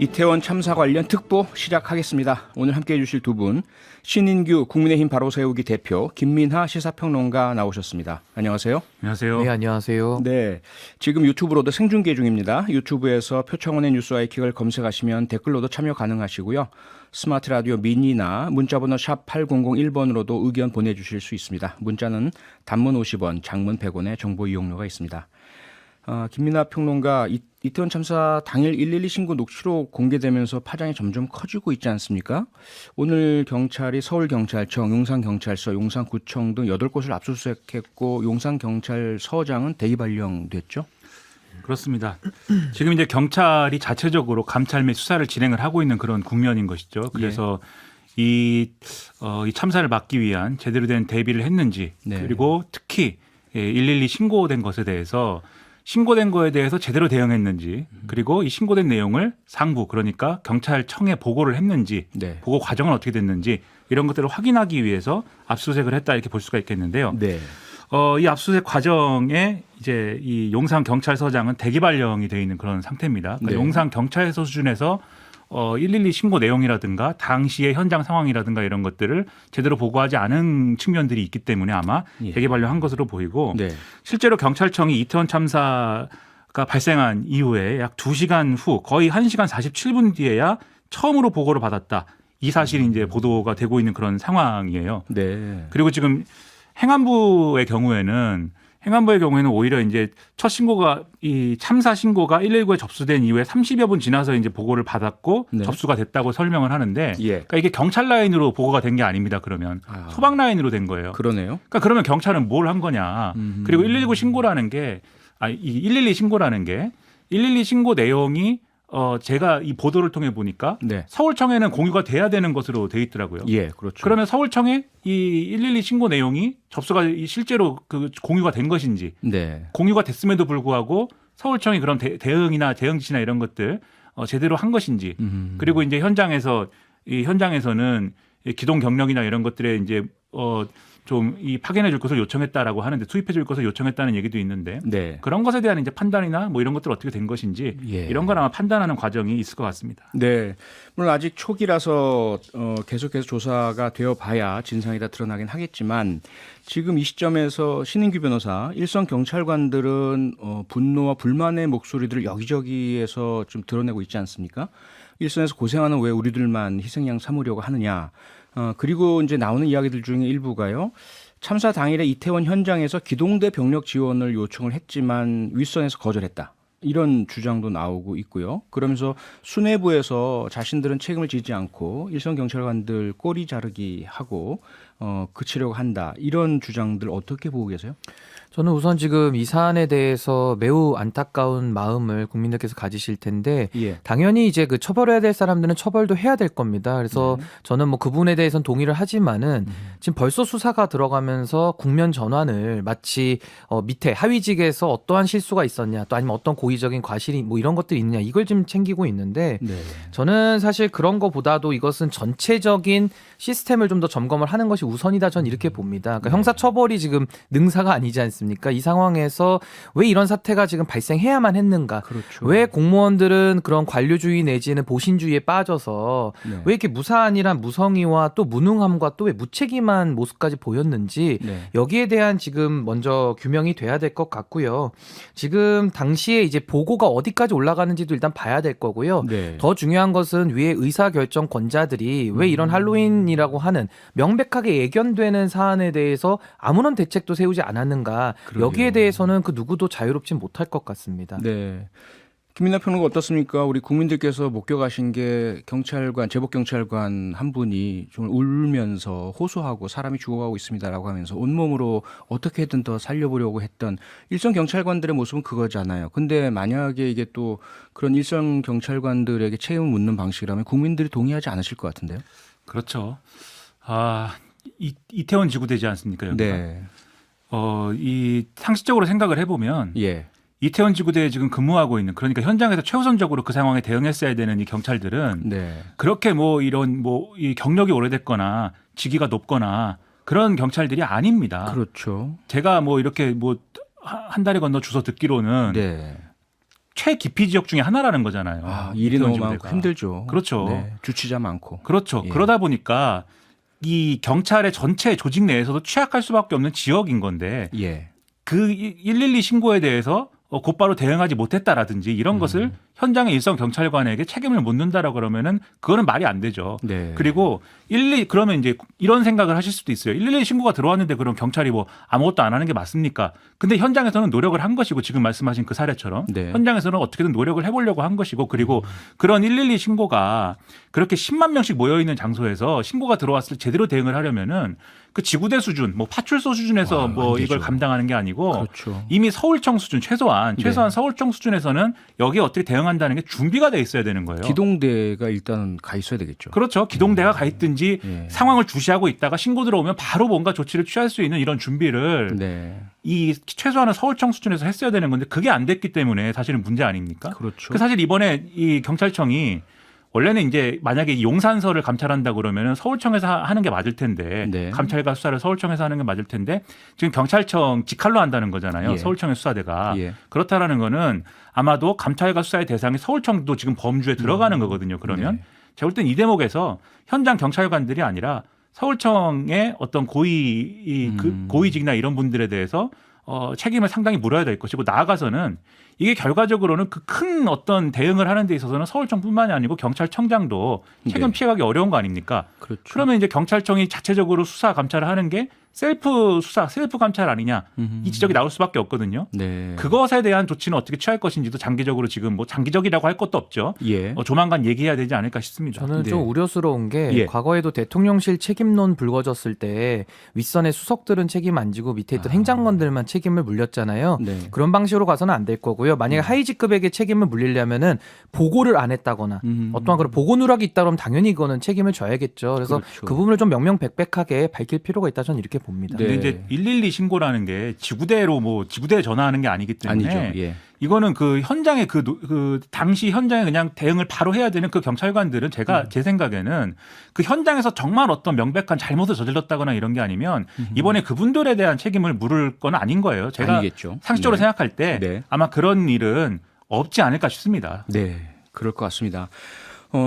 이태원 참사 관련 특보 시작하겠습니다. 오늘 함께해 주실 두 분, 신인규 국민의힘 바로세우기 대표, 김민하 시사평론가 나오셨습니다. 안녕하세요. 안녕하세요. 네, 안녕하세요. 네, 지금 유튜브로도 생중계 중입니다. 유튜브에서 표창원의 뉴스 아이킥을 검색하시면 댓글로도 참여 가능하시고요. 스마트 라디오 미니나 문자번호 샵 8001번으로도 의견 보내주실 수 있습니다. 문자는 단문 50원, 장문 100원의 정보 이용료가 있습니다. 김민하 평론가, 이태원 참사 당일 112 신고 녹취록 공개되면서 파장이 점점 커지고 있지 않습니까? 오늘 경찰이 서울경찰청, 용산경찰서, 용산구청 등 8곳을 압수수색했고 용산경찰서장은 대기 발령됐죠? 그렇습니다. 지금 이제 경찰이 자체적으로 감찰 및 수사를 진행을 하고 있는 그런 국면인 것이죠. 그래서 이 참사를 막기 위한 제대로 된 대비를 했는지, 그리고 특히 112 신고된 것에 대해서 신고된 거에 대해서 제대로 대응했는지, 그리고 이 신고된 내용을 상부, 그러니까 경찰청에 보고를 했는지, 보고 과정은 어떻게 됐는지 이런 것들을 확인하기 위해서 압수수색을 했다 이렇게 볼 수가 있겠는데요. 이 압수수색 과정에 이제 이 용산 경찰서장은 대기 발령이 되어 있는 그런 상태입니다. 그러니까 용산 경찰서 수준에서 112 신고 내용이라든가 당시의 현장 상황이라든가 이런 것들을 제대로 보고하지 않은 측면들이 있기 때문에 아마 대기 발령한 것으로 보이고, 실제로 경찰청이 이태원 참사가 발생한 이후에 약 2시간 후, 거의 1시간 47분 뒤에야 처음으로 보고를 받았다. 이 사실이 이제 보도가 되고 있는 그런 상황이에요. 그리고 지금 행안부의 경우에는 오히려 이제 첫 신고가, 이 참사 신고가 119에 접수된 이후에 30여 분 지나서 이제 보고를 받았고 접수가 됐다고 설명을 하는데, 그러니까 이게 경찰 라인으로 보고가 된 게 아닙니다. 그러면 소방 라인으로 된 거예요. 그러네요. 그러니까 그러면 경찰은 뭘 한 거냐? 그리고 119 신고라는 게, 이 112 신고라는 게 112 신고 내용이 제가 이 보도를 통해 보니까 서울청에는 공유가 돼야 되는 것으로 돼 있더라고요. 그렇죠. 그러면 서울청에 이 112 신고 내용이 접수가 실제로 그 공유가 된 것인지, 공유가 됐음에도 불구하고 서울청이 그런 대응이나 대응 지시나 이런 것들 제대로 한 것인지, 그리고 이제 현장에서는 기동 경력이나 이런 것들에 이제 좀 이 파견해 줄 것을 요청했다라고 하는데, 투입해 줄 것을 요청했다는 얘기도 있는데, 그런 것에 대한 이제 판단이나 뭐 이런 것들 어떻게 된 것인지 이런 걸 아마 판단하는 과정이 있을 것 같습니다. 물론 아직 초기라서 계속해서 조사가 되어 봐야 진상이 다 드러나긴 하겠지만, 지금 이 시점에서 신인규 변호사, 일선 경찰관들은 분노와 불만의 목소리들을 여기저기에서 좀 드러내고 있지 않습니까? 일선에서 고생하는 왜 우리들만 희생양 삼으려고 하느냐. 그리고 이제 나오는 이야기들 중에 일부가요, 참사 당일에 이태원 현장에서 기동대 병력 지원을 요청을 했지만 윗선에서 거절했다, 이런 주장도 나오고 있고요. 그러면서 수뇌부에서 자신들은 책임을 지지 않고 일선 경찰관들 꼬리 자르기 하고 그치려고 한다, 이런 주장들 어떻게 보고 계세요? 저는 우선 지금 이 사안에 대해서 매우 안타까운 마음을 국민들께서 가지실 텐데, 당연히 이제 그 처벌해야 될 사람들은 처벌도 해야 될 겁니다. 그래서 저는 뭐 그 부분에 대해서는 동의를 하지만은 지금 벌써 수사가 들어가면서 국면 전환을 마치 밑에 하위직에서 어떠한 실수가 있었냐, 또 아니면 어떤 고의적인 과실이 뭐 이런 것들이 있느냐, 이걸 지금 챙기고 있는데, 저는 사실 그런 거보다도 이것은 전체적인 시스템을 좀 더 점검을 하는 것이 우선이다, 전 이렇게 봅니다. 그러니까 형사처벌이 지금 능사가 아니지 않습니까? 이 상황에서 왜 이런 사태가 지금 발생해야만 했는가? 왜 공무원들은 그런 관료주의 내지는 보신주의에 빠져서 왜 이렇게 무사안이란 무성의와 또 무능함과 또 왜 무책임한 모습까지 보였는지, 여기에 대한 지금 먼저 규명이 돼야 될 것 같고요. 지금 당시에 이제 보고가 어디까지 올라가는지도 일단 봐야 될 거고요. 더 중요한 것은 위에 의사결정권자들이 왜 이런 할로윈이라고 하는 명백하게 예견되는 사안에 대해서 아무런 대책도 세우지 않았는가. 여기에 대해서는 그 누구도 자유롭지 못할 것 같습니다. 김민하 평론가 어떻습니까? 우리 국민들께서 목격하신 게 제복 경찰관 한 분이 좀 울면서 호소하고 사람이 죽어가고 있습니다라고 하면서 온몸으로 어떻게든 더 살려보려고 했던 일선 경찰관들의 모습은 그거잖아요. 근데 만약에 이게 또 그런 일선 경찰관들에게 책임을 묻는 방식이라면 국민들이 동의하지 않으실 것 같은데요? 그렇죠. 이태원 지구대지 않습니까? 여기가? 이 상식적으로 생각을 해보면 이태원 지구대에 지금 근무하고 있는, 그러니까 현장에서 최우선적으로 그 상황에 대응했어야 되는 이 경찰들은 그렇게 뭐 이런 뭐 이 경력이 오래됐거나 직위가 높거나 그런 경찰들이 아닙니다. 그렇죠. 제가 뭐 이렇게 뭐 한 달에 건너 주워 듣기로는 최기피 지역 중에 하나라는 거잖아요. 일이 이태원 너무 많고 지구대가. 힘들죠. 그렇죠. 네, 주치자 많고. 그렇죠. 예. 그러다 보니까 이 경찰의 전체 조직 내에서도 취약할 수밖에 없는 지역인 건데 예. 그 112 신고에 대해서 곧바로 대응하지 못했다라든지 이런 것을 현장의 일선 경찰관에게 책임을 묻는다라고 그러면은 그거는 말이 안 되죠. 네. 그리고 그러면 이제 이런 생각을 하실 수도 있어요. 112 신고가 들어왔는데 그럼 경찰이 뭐 아무것도 안 하는 게 맞습니까? 근데 현장에서는 노력을 한 것이고 지금 말씀하신 그 사례처럼 네. 현장에서는 어떻게든 노력을 해보려고 한 것이고 그리고 그런 112 신고가 그렇게 10만 명씩 모여 있는 장소에서 신고가 들어왔을 때 제대로 대응을 하려면은 그 지구대 수준, 뭐 파출소 수준에서 뭐 안 이걸 되죠. 감당하는 게 아니고 그렇죠. 이미 서울청 수준 최소한 서울청 수준에서는 여기에 어떻게 대응한다는 게 준비가 돼 있어야 되는 거예요. 기동대가 일단은 가 있어야 되겠죠. 그렇죠. 기동대가 가 있든지 예. 상황을 주시하고 있다가 신고 들어오면 바로 뭔가 조치를 취할 수 있는 이런 준비를 네. 이 최소한은 서울청 수준에서 했어야 되는 건데 그게 안 됐기 때문에 사실은 문제 아닙니까? 그렇죠. 그 사실 이번에 이 경찰청이 원래는 이제 만약에 용산서를 감찰한다 그러면은 서울청에서 하는 게 맞을 텐데 네. 감찰과 수사를 서울청에서 하는 게 맞을 텐데 지금 경찰청 직할로 한다는 거잖아요. 예. 서울청의 수사대가 예. 그렇다라는 거는 아마도 감찰과 수사의 대상이 서울청도 지금 범주에 들어가는 거거든요. 그러면 네. 제가 볼 땐 이 대목에서 현장 경찰관들이 아니라 서울청의 어떤 고위직이나 이런 분들에 대해서 책임을 상당히 물어야 될 것이고 나아가서는 이게 결과적으로는 그 큰 어떤 대응을 하는 데 있어서는 서울청뿐만이 아니고 경찰청장도 책임 네. 피해가기 어려운 거 아닙니까? 그렇죠. 그러면 이제 경찰청이 자체적으로 수사 감찰을 하는 게 셀프 수사, 셀프 감찰 아니냐 이 지적이 나올 수밖에 없거든요. 네. 그것에 대한 조치는 어떻게 취할 것인지도 장기적으로 지금 뭐 장기적이라고 할 것도 없죠. 예. 조만간 얘기해야 되지 않을까 싶습니다. 저는 네. 좀 우려스러운 게 예. 과거에도 대통령실 책임론 불거졌을 때 윗선의 수석들은 책임 안 지고 밑에 있던 행장관들만 책임을 물렸잖아요. 네. 그런 방식으로 가서는 안 될 거고요. 만약에 하이직급에게 책임을 물리려면은 보고를 안 했다거나 어떠한 그런 보고 누락이 있다 그러면 당연히 이거는 책임을 져야겠죠. 그래서 그렇죠. 그 부분을 좀 명명백백하게 밝힐 필요가 있다 저는 이렇게 봅니다. 네. 근데 이제 112 신고라는 게 지구대로 뭐 지구대에 전화하는 게 아니기 때문에 아니죠. 예. 이거는 그 현장에 그 당시 현장에 그냥 대응을 바로 해야 되는 그 경찰관들은 제 생각에는 그 현장에서 정말 어떤 명백한 잘못을 저질렀다거나 이런 게 아니면 이번에 그분들에 대한 책임을 물을 건 아닌 거예요. 제가 아니겠죠. 상식적으로 네. 생각할 때 네. 아마 그런 일은 없지 않을까 싶습니다. 네, 그럴 것 같습니다.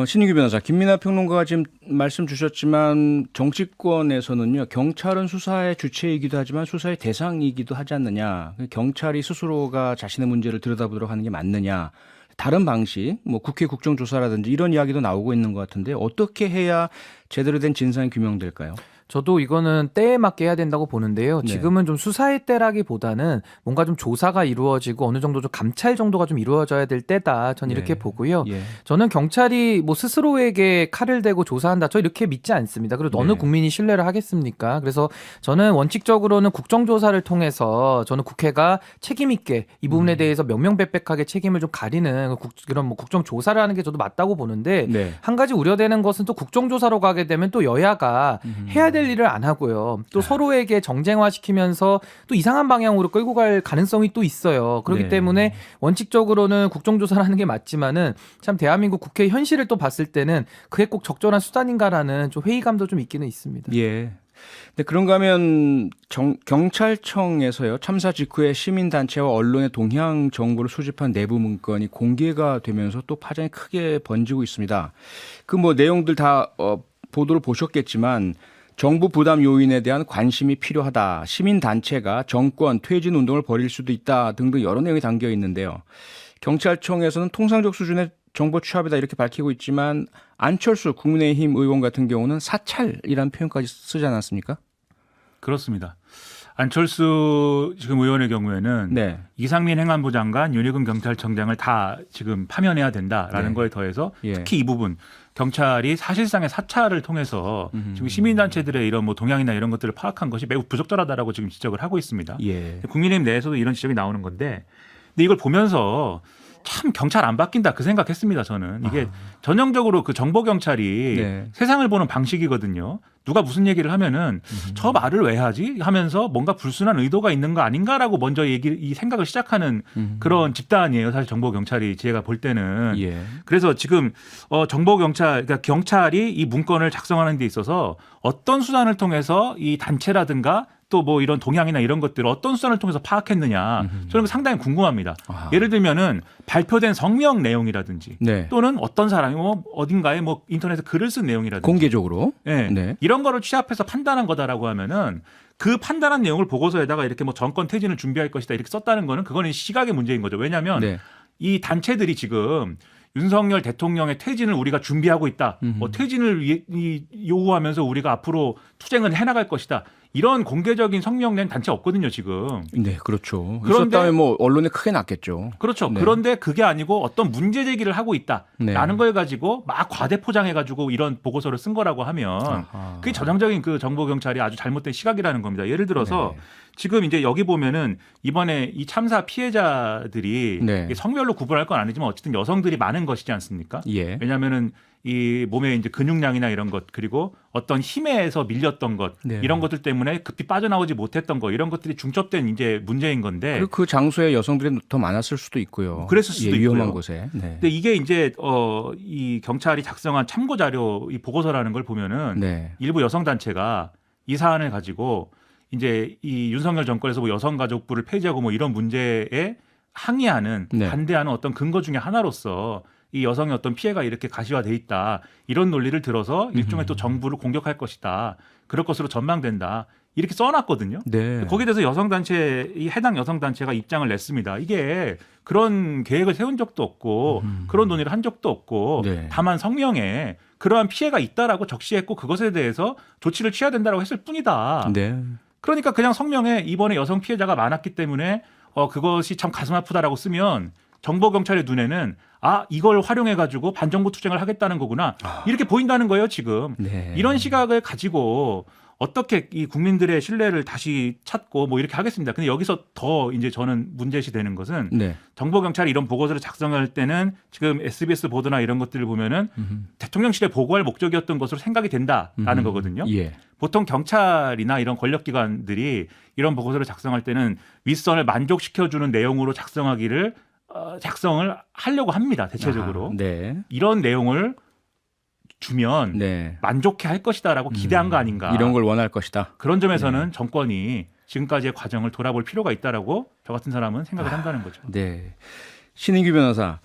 신인규 변호사, 김민하 평론가가 지금 말씀 주셨지만 정치권에서는요, 경찰은 수사의 주체이기도 하지만 수사의 대상이기도 하지 않느냐. 경찰이 스스로가 자신의 문제를 들여다보도록 하는 게 맞느냐. 다른 방식, 뭐 국회 국정조사라든지 이런 이야기도 나오고 있는 것 같은데 어떻게 해야 제대로 된 진상이 규명될까요? 저도 이거는 때에 맞게 해야 된다고 보는데요. 네. 지금은 좀 수사의 때라기보다는 뭔가 좀 조사가 이루어지고 어느 정도 좀 감찰 정도가 좀 이루어져야 될 때다. 전 이렇게 네. 보고요. 예. 저는 경찰이 뭐 스스로에게 칼을 대고 조사한다. 저 이렇게 믿지 않습니다. 그리고 어느 네. 국민이 신뢰를 하겠습니까? 그래서 저는 원칙적으로는 국정조사를 통해서 저는 국회가 책임 있게 이 부분에 대해서 명명백백하게 책임을 좀 가리는 그런 뭐 국정조사를 하는 게 저도 맞다고 보는데 네. 한 가지 우려되는 것은 또 국정조사로 가게 되면 또 여야가 해야 될 일을 안 하고요. 또 서로에게 정쟁화시키면서 또 이상한 방향으로 끌고 갈 가능성이 또 있어요. 그렇기 네. 때문에 원칙적으로는 국정조사를 하는 게 맞지만은 참 대한민국 국회 현실을 또 봤을 때는 그게 꼭 적절한 수단인가라는 좀 회의감도 좀 있기는 있습니다. 예. 근데 그런가 하면 경찰청에서요, 참사 직후에 시민단체와 언론의 동향 정보를 수집한 내부 문건이 공개가 되면서 또 파장이 크게 번지고 있습니다. 그 뭐 내용들 다 보도를 보셨겠지만 정부 부담 요인에 대한 관심이 필요하다. 시민단체가 정권 퇴진 운동을 벌일 수도 있다 등등 여러 내용이 담겨 있는데요. 경찰청에서는 통상적 수준의 정보 취합이다 이렇게 밝히고 있지만 안철수 국민의힘 의원 같은 경우는 사찰이라는 표현까지 쓰지 않았습니까? 그렇습니다. 안철수 지금 의원의 경우에는 네. 이상민 행안부 장관, 윤희근 경찰청장을 다 지금 파면해야 된다라는 네. 거에 더해서 예. 특히 이 부분 경찰이 사실상의 사찰을 통해서 지금 시민단체들의 이런 뭐 동향이나 이런 것들을 파악한 것이 매우 부적절하다라고 지금 지적을 하고 있습니다. 예. 국민의힘 내에서도 이런 지적이 나오는 건데, 근데 이걸 보면서 참 경찰 안 바뀐다 그 생각했습니다. 저는 이게 전형적으로 그 정보 경찰이 네. 세상을 보는 방식이거든요. 누가 무슨 얘기를 하면은 저 말을 왜 하지 하면서 뭔가 불순한 의도가 있는 거 아닌가라고 먼저 이 생각을 시작하는 그런 집단이에요. 사실 정보 경찰이 제가 볼 때는. 예. 그래서 지금 정보 경찰, 그러니까 경찰이 이 문건을 작성하는 데 있어서 어떤 수단을 통해서 이 단체라든가 또 뭐 이런 동향이나 이런 것들을 어떤 수단을 통해서 파악했느냐 저는 상당히 궁금합니다. 아. 예를 들면은 발표된 성명 내용이라든지 네. 또는 어떤 사람이 뭐 어딘가에 뭐 인터넷에 글을 쓴 내용이라든지 공개적으로. 네. 네. 이런 거를 취합해서 판단한 거다라고 하면은 그 판단한 내용을 보고서에다가 이렇게 뭐 정권 퇴진을 준비할 것이다 이렇게 썼다는 거는 그거는 시각의 문제인 거죠. 왜냐하면 네. 이 단체들이 지금 윤석열 대통령의 퇴진을 우리가 준비하고 있다. 뭐 퇴진을 요구하면서 우리가 앞으로 투쟁을 해나갈 것이다. 이런 공개적인 성명 낸 단체 없거든요, 지금. 네, 그렇죠. 그런데- 있었다면 뭐 언론에 크게 났겠죠. 그렇죠. 네. 그런데 그게 아니고 어떤 문제 제기를 하고 있다라는 네. 걸 가지고 막 과대 포장해가지고 이런 보고서를 쓴 거라고 하면 아하. 그게 전형적인 그 정보 경찰이 아주 잘못된 시각이라는 겁니다. 예를 들어서 네. 지금 이제 여기 보면은 이번에 이 참사 피해자들이 네. 이게 성별로 구분할 건 아니지만 어쨌든 여성들이 많은 것이지 않습니까? 예. 왜냐하면은 이 몸의 이제 근육량이나 이런 것 그리고 어떤 힘에서 밀렸던 것 네. 이런 것들 때문에 급히 빠져나오지 못했던 것 이런 것들이 중첩된 이제 문제인 건데 그리고 그 장소에 여성들이 더 많았을 수도 있고요. 그랬을 수도 예, 위험한 있고요. 곳에. 네. 근데 이게 이제 이 경찰이 작성한 참고 자료 이 보고서라는 걸 보면은 네. 일부 여성 단체가 이 사안을 가지고 이제 이 윤석열 정권에서 뭐 여성가족부를 폐지하고 뭐 이런 문제에 항의하는 네. 반대하는 어떤 근거 중에 하나로서 이 여성의 어떤 피해가 이렇게 가시화돼 있다 이런 논리를 들어서 일종의 또 정부를 공격할 것이다 그럴 것으로 전망된다 이렇게 써놨거든요. 네. 거기에 대해서 여성단체 이 해당 여성단체가 입장을 냈습니다. 이게 그런 계획을 세운 적도 없고 그런 논의를 한 적도 없고 네. 다만 성명에 그러한 피해가 있다라고 적시했고 그것에 대해서 조치를 취해야 된다라고 했을 뿐이다. 네. 그러니까 그냥 성명에 이번에 여성 피해자가 많았기 때문에 그것이 참 가슴 아프다라고 쓰면 정보 경찰의 눈에는 아 이걸 활용해 가지고 반정부 투쟁을 하겠다는 거구나 이렇게 보인다는 거예요 지금. 네. 이런 시각을 가지고 어떻게 이 국민들의 신뢰를 다시 찾고 뭐 이렇게 하겠습니다. 근데 여기서 더 이제 저는 문제시 되는 것은 네. 정보 경찰이 이런 보고서를 작성할 때는 지금 SBS 보도나 이런 것들을 보면은 대통령실에 보고할 목적이었던 것으로 생각이 된다라는 거거든요. 예. 보통 경찰이나 이런 권력기관들이 이런 보고서를 작성할 때는 윗선을 만족시켜주는 내용으로 작성을 하려고 합니다. 대체적으로. 아, 네. 이런 내용을 주면 네. 만족해 할 것이다라고 기대한 거 아닌가. 이런 걸 원할 것이다. 그런 점에서는 정권이 지금까지의 과정을 돌아볼 필요가 있다라고 저 같은 사람은 생각을 한다는 거죠. 네. 신인규 변호사,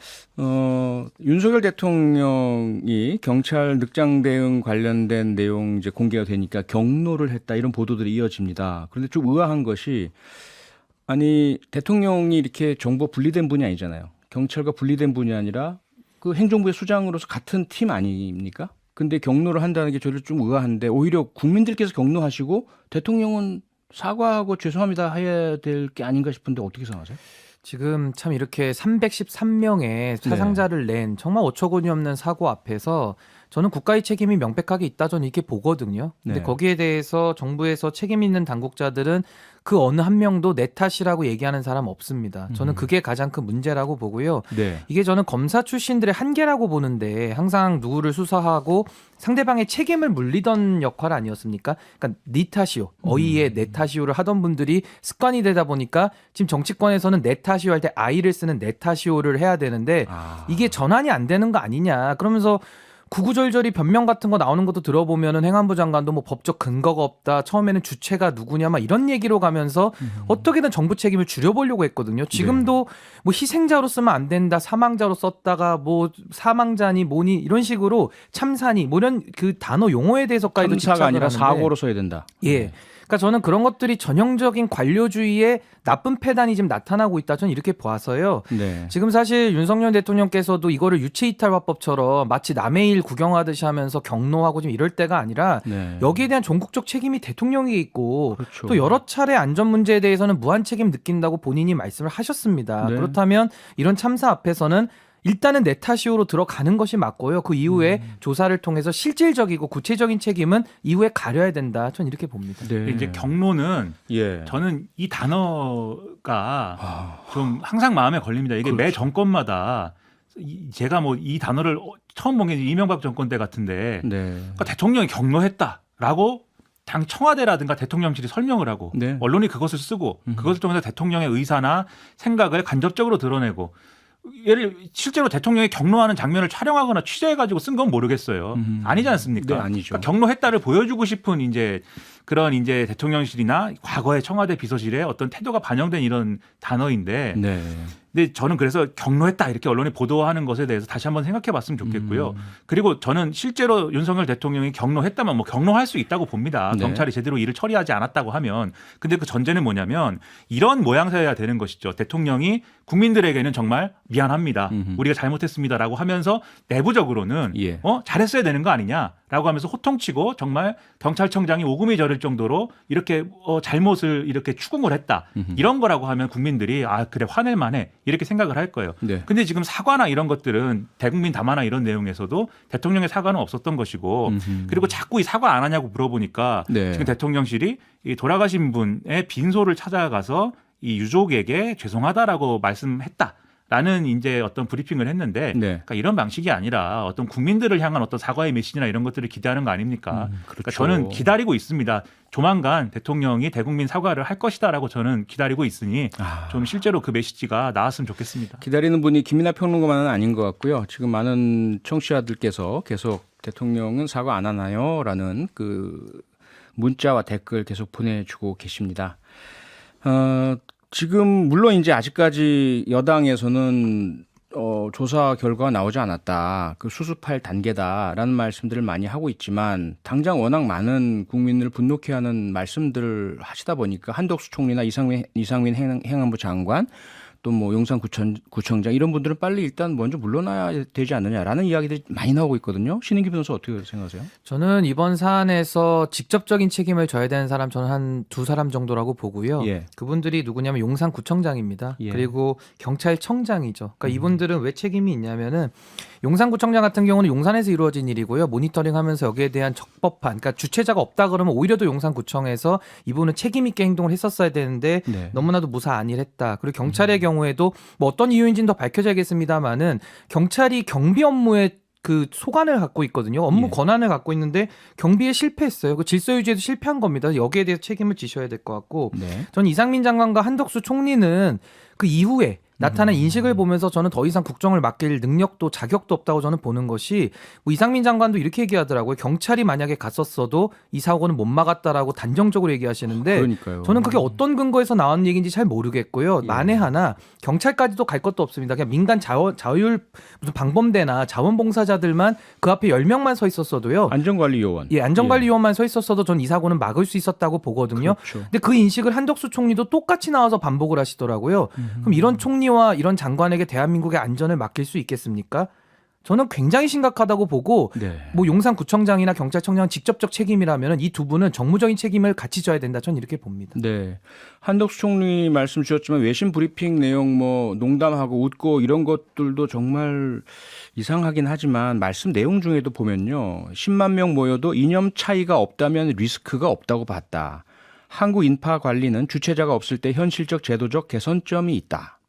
윤석열 대통령이 경찰 늑장 대응 관련된 내용 이제 공개가 되니까 경로를 했다 이런 보도들이 이어집니다. 그런데 좀 의아한 것이 아니 대통령이 이렇게 정보 분리된 분이 아니잖아요. 경찰과 분리된 분이 아니라 그 행정부의 수장으로서 같은 팀 아닙니까? 근데 경로를 한다는 게 저를 좀 의아한데 오히려 국민들께서 경로하시고 대통령은 사과하고 죄송합니다 해야 될 게 아닌가 싶은데 어떻게 생각하세요? 지금 참 이렇게 313명의 사상자를 낸 정말 어처구니 없는 사고 앞에서 저는 국가의 책임이 명백하게 있다 저는 이렇게 보거든요. 근데 네. 거기에 대해서 정부에서 책임 있는 당국자들은 그 어느 한 명도 내 탓이라고 얘기하는 사람 없습니다. 저는 그게 가장 큰 문제라고 보고요. 네. 이게 저는 검사 출신들의 한계라고 보는데 항상 누구를 수사하고 상대방의 책임을 물리던 역할 아니었습니까? 그러니까 네 탓이요. 어이에 내 탓이요를 하던 분들이 습관이 되다 보니까 지금 정치권에서는 내 탓이요 할 때 아이를 쓰는 내 탓이요를 해야 되는데 이게 전환이 안 되는 거 아니냐. 그러면서 구구절절히 변명 같은 거 나오는 것도 들어보면은 행안부 장관도 뭐 법적 근거가 없다. 처음에는 주체가 누구냐 막 이런 얘기로 가면서 어떻게든 정부 책임을 줄여보려고 했거든요. 지금도 뭐 희생자로 쓰면 안 된다. 사망자로 썼다가 뭐 사망자니 뭐니 이런 식으로 참사니 뭐 이런 그 단어 용어에 대해서까지도 참사가 집착을 아니라 하는데 사고로 써야 된다. 예. 그러니까 저는 그런 것들이 전형적인 관료주의의 나쁜 패단이 지금 나타나고 있다. 저는 이렇게 봐서요. 네. 지금 사실 윤석열 대통령께서도 이거를 유체이탈화법처럼 마치 남의 일 구경하듯이 하면서 경로하고 좀 이럴 때가 아니라 네. 여기에 대한 전국적 책임이 대통령에게 있고 그렇죠. 또 여러 차례 안전 문제에 대해서는 무한 책임 느낀다고 본인이 말씀을 하셨습니다. 네. 그렇다면 이런 참사 앞에서는 일단은 내 탓이오로 들어가는 것이 맞고요. 그 이후에 조사를 통해서 실질적이고 구체적인 책임은 이후에 가려야 된다. 저는 이렇게 봅니다. 네. 이제 경로는 예. 저는 이 단어가 좀 항상 마음에 걸립니다. 이게 매 정권마다 제가 뭐 이 단어를 처음 본 게 이명박 정권 때 같은데 네. 그러니까 대통령이 경로했다라고 당 청와대라든가 대통령실이 설명을 하고 네. 언론이 그것을 쓰고 그것을 통해서 대통령의 의사나 생각을 간접적으로 드러내고 실제로 대통령이 경로하는 장면을 촬영하거나 취재해가지고 쓴 건 모르겠어요. 아니지 않습니까? 네, 아니죠. 그러니까 경로했다를 보여주고 싶은 이제 그런 이제 대통령실이나 과거의 청와대 비서실의 어떤 태도가 반영된 이런 단어인데. 네. 근데 저는 그래서 경로했다 이렇게 언론이 보도하는 것에 대해서 다시 한번 생각해 봤으면 좋겠고요. 그리고 저는 실제로 윤석열 대통령이 경로했다면 뭐 경로할 수 있다고 봅니다. 네. 경찰이 제대로 일을 처리하지 않았다고 하면. 근데 그 전제는 뭐냐면 이런 모양새여야 되는 것이죠. 대통령이 국민들에게는 정말 미안합니다. 우리가 잘못했습니다라고 하면서 내부적으로는 예. 잘했어야 되는 거 아니냐라고 하면서 호통치고 정말 경찰청장이 오금이 저릴 정도로 이렇게 잘못을 이렇게 추궁을 했다. 이런 거라고 하면 국민들이 아 그래 화낼 만해 이렇게 생각을 할 거예요. 네. 근데 지금 사과나 이런 것들은 대국민 담화나 이런 내용에서도 대통령의 사과는 없었던 것이고 그리고 자꾸 이 사과 안 하냐고 물어보니까 네. 지금 대통령실이 이 돌아가신 분의 빈소를 찾아가서 이 유족에게 죄송하다라고 말씀했다. 라는 이제 어떤 브리핑을 했는데 네. 그러니까 이런 방식이 아니라 어떤 국민들을 향한 어떤 사과의 메시지나 이런 것들을 기대하는 거 아닙니까? 그렇죠. 그러니까 저는 기다리고 있습니다. 조만간 대통령이 대국민 사과를 할 것이다라고 저는 기다리고 있으니 좀 실제로 그 메시지가 나왔으면 좋겠습니다. 기다리는 분이 김민하 평론가만은 아닌 것 같고요. 지금 많은 청취자들께서 계속 대통령은 사과 안 하나요?라는 그 문자와 댓글 계속 보내주고 계십니다. 지금 물론 이제 아직까지 여당에서는 조사 결과가 나오지 않았다. 그 수습할 단계다라는 말씀들을 많이 하고 있지만 당장 워낙 많은 국민을 분노케 하는 말씀들을 하시다 보니까 한덕수 총리나 이상민 행안부 장관 또 뭐 용산구청장 이런 분들은 빨리 일단 먼저 물러나야 되지 않느냐라는 이야기들이 많이 나오고 있거든요. 신인기 변호사 어떻게 생각하세요? 저는 이번 사안에서 직접적인 책임을 져야 되는 사람 저는 한 두 사람 정도라고 보고요. 예. 그분들이 누구냐면 용산구청장입니다. 예. 그리고 경찰청장이죠. 그러니까 이분들은 왜 책임이 있냐면은 용산구청장 같은 경우는 용산에서 이루어진 일이고요. 모니터링하면서 여기에 대한 적법한, 그러니까 주체자가 없다 그러면 오히려 더 용산구청에서 이분은 책임 있게 행동을 했었어야 되는데 네. 너무나도 무사 안일했다. 그리고 경찰의 경우에도 뭐 어떤 이유인지는 더 밝혀져야겠습니다만은 경찰이 경비 업무에 그 소관을 갖고 있거든요. 업무 예. 권한을 갖고 있는데 경비에 실패했어요. 그 질서 유지에도 실패한 겁니다. 여기에 대해서 책임을 지셔야 될 것 같고, 네. 전 이상민 장관과 한덕수 총리는 그 이후에 나타난 인식을 보면서 저는 더 이상 국정을 맡길 능력도 자격도 없다고 저는 보는 것이, 뭐 이상민 장관도 이렇게 얘기하더라고요. 경찰이 만약에 갔었어도 이 사고는 못 막았다라고 단정적으로 얘기하시는데 그러니까요. 저는 그게 어떤 근거에서 나온 얘기인지 잘 모르겠고요. 예. 만에 하나 경찰까지도 갈 것도 없습니다. 그냥 민간 자율 무슨 방범대나 자원봉사자들만 그 앞에 10명만 서 있었어도요. 안전관리요원. 예, 안전관리요원만 서 있었어도 전 이 사고는 막을 수 있었다고 보거든요. 그렇죠. 근데 그 인식을 한덕수 총리도 똑같이 나와서 반복을 하시더라고요. 그럼 이런 총리와 이런 장관에게 대한민국의 안전을 맡길 수 있겠습니까? 저는 굉장히 심각하다고 보고, 네. 뭐 용산구청장이나 경찰청장 직접적 책임이라면 이 두 분은 정무적인 책임을 같이 져야 된다. 저는 이렇게 봅니다. 네. 한덕수 총리 말씀 주셨지만 외신 브리핑 내용 뭐 농담하고 웃고 이런 것들도 정말 이상하긴 하지만 말씀 내용 중에도 보면요. 10만 명 모여도 이념 차이가 없다면 리스크가 없다고 봤다. 한국 인파 관리는 주체자가 없을 때 현실적 제도적 개선점이 있다.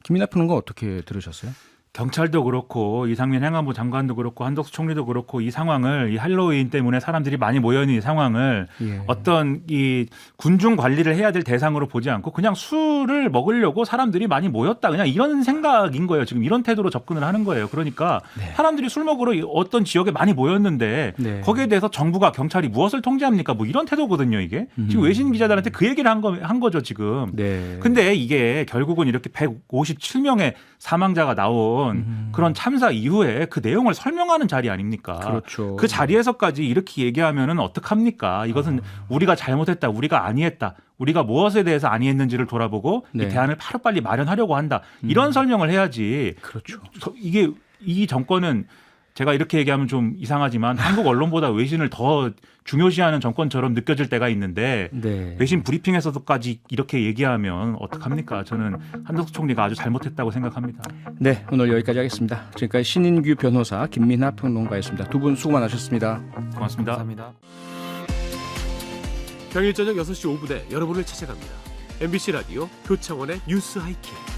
김민하 평론가 어떻게 들으셨어요? 경찰도 그렇고 이상민 행안부 장관도 그렇고 한덕수 총리도 그렇고 이 상황을 이 할로윈 때문에 사람들이 많이 모여있는 이 상황을 예. 어떤 이 군중 관리를 해야 될 대상으로 보지 않고 그냥 술을 먹으려고 사람들이 많이 모였다, 그냥 이런 생각인 거예요. 지금 이런 태도로 접근을 하는 거예요. 그러니까 네. 사람들이 술 먹으러 어떤 지역에 많이 모였는데 네. 거기에 대해서 정부가 경찰이 무엇을 통제합니까? 뭐 이런 태도거든요. 이게 지금 외신 기자들한테 그 얘기를 한 거죠 지금. 네. 근데 이게 결국은 이렇게 157명의 사망자가 나온 그런 참사 이후에 그 내용을 설명하는 자리 아닙니까? 그렇죠. 그 자리에서까지 이렇게 얘기하면은 어떡합니까? 이것은 우리가 잘못했다, 우리가 아니했다, 우리가 무엇에 대해서 아니했는지를 돌아보고 네. 이 대안을 하루빨리 마련하려고 한다. 이런 설명을 해야지. 그렇죠. 이게 이 정권은 제가 이렇게 얘기하면 좀 이상하지만 한국 언론보다 외신을 더 중요시하는 정권처럼 느껴질 때가 있는데 네. 외신 브리핑에서도까지 이렇게 얘기하면 어떡합니까? 저는 한덕수 총리가 아주 잘못했다고 생각합니다. 네, 오늘 여기까지 하겠습니다. 지금까지 신인규 변호사, 김민하 평론가였습니다. 두 분 수고 많으셨습니다. 고맙습니다. 감사합니다. 평일 저녁 6시 5분에 여러분을 찾아갑니다. MBC 라디오 표창원의 뉴스 하이킥.